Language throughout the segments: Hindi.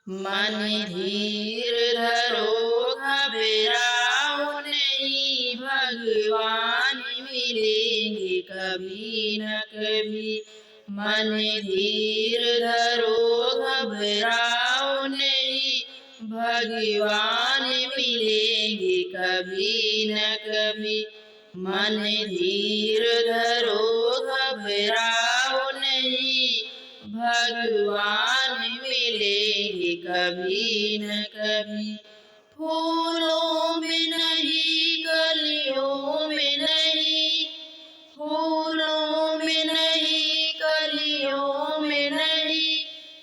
मन धीर धरो घबराओ नहीं, भगवान मिलेंगे कभी न कभी। मन धीर धरो घबराओ नहीं, भगवान मिलेंगे कभी न कभी। मन धीर धरो घबराओ नहीं, भगवान मिलेंगे कभी न कभी। फूलों में नहीं, कलियों में नहीं, फूलों में नहीं, कलियों में नहीं,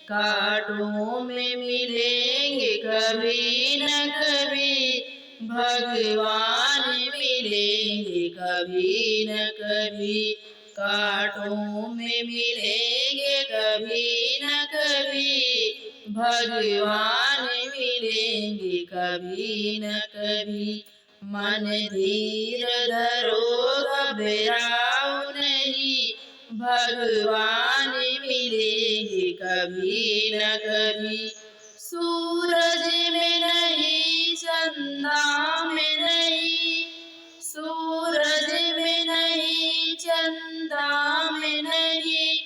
कांटों में मिलेंगे कभी न कभी। भगवान मिलेंगे कभी न कभी। कांटों में मिलेंगे कभी न कभी। भगवान मिलेंगे कभी न कभी। मन धीर धरो घबराओ नहीं, भगवान मिलेंगे कभी न कभी। सूरज में नहीं, चंदा में नहीं, सूरज में नहीं, चंदा में नहीं,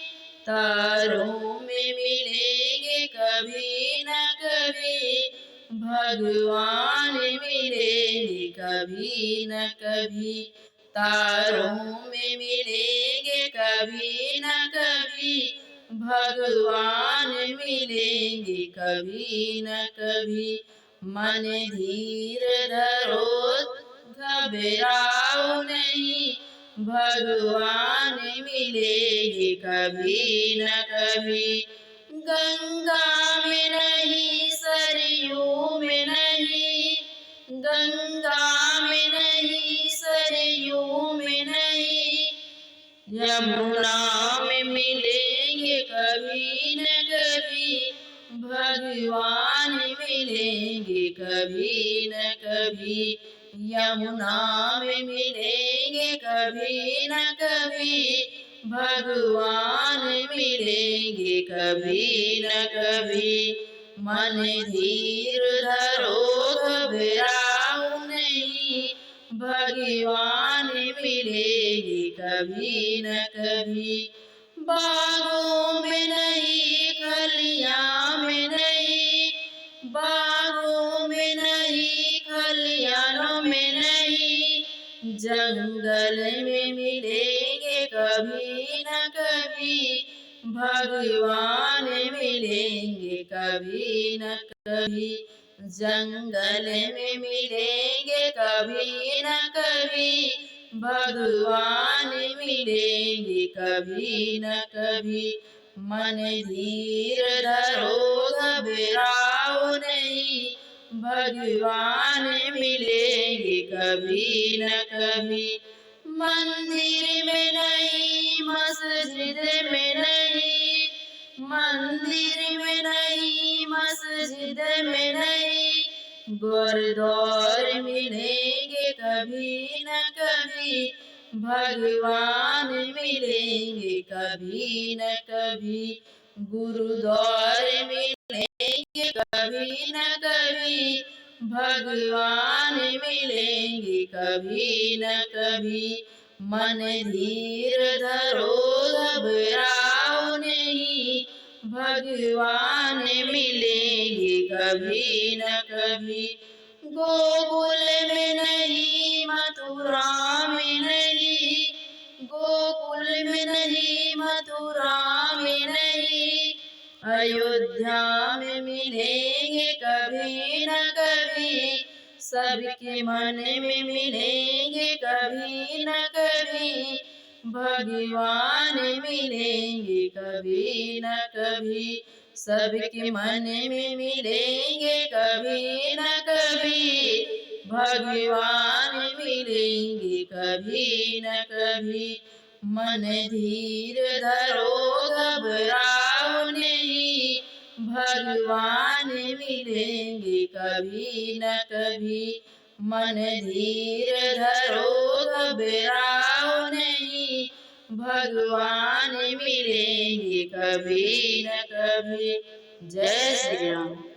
तारों में मिलेंगे कभी न कभी। भगवान मिलेंगे कभी न कभी। तारों में मिलेंगे कभी न कभी। भगवान मिलेंगे कभी न कभी। मन धीर धरो घबराओ नहीं, भगवान मिलेंगे कभी न कभी। गंगा में नहीं, सरयू में नहीं, गंगा में नहीं, सरयू में नहीं, यमुना में मिलेंगे कभी न कभी। भगवान मिलेंगे कभी न कभी। यमुना में मिलेंगे कभी न कभी। भगवान मिलेंगे कभी न कभी। मन धीर धरो घबराओ नहीं, भगवान मिलेंगे कभी न कभी। बागों में नहीं, खलियां में नहीं, बागों में नहीं, खलियानों में नहीं, जंगल में मिलेंगे कभी न कभी। भगवान मिलेंगे कभी न कभी। जंगल में मिलेंगे कभी न कभी। भगवान मिलेंगे कभी न कभी। मन धीर धरो घबराओ नहीं, भगवान मिलेंगे कभी न कभी। मंदिर में नहीं, मस्जिद में नहीं, मंदिर में नहीं, मस्जिद में नहीं, गुरुद्वार मिलेंगे कभी न कभी। भगवान मिलेंगे कभी न कभी। गुरुद्वार मिलेंगे कभी न कभी। भगवान मिलेंगे कभी न कभी। मन धीर धरो घबराओ नहीं, भगवान मिलेंगे कभी न कभी। गोकुल में नहीं, मथुरा में नहीं, गोकुल में नहीं, मथुरा में नहीं, अयोध्या में मिलेंगे कभी न कभी। सबके मन में मिलेंगे कभी न कभी। भगवान मिलेंगे कभी न कभी। सबके मन में मिलेंगे कभी न कभी। भगवान मिलेंगे कभी न कभी। मन धीर धरो घबराओ नहीं, भगवान मिलेंगे कभी न कभी। मन धीर धरो घबराओ नहीं, भगवान मिलेंगे कभी न कभी। जय श्री राम।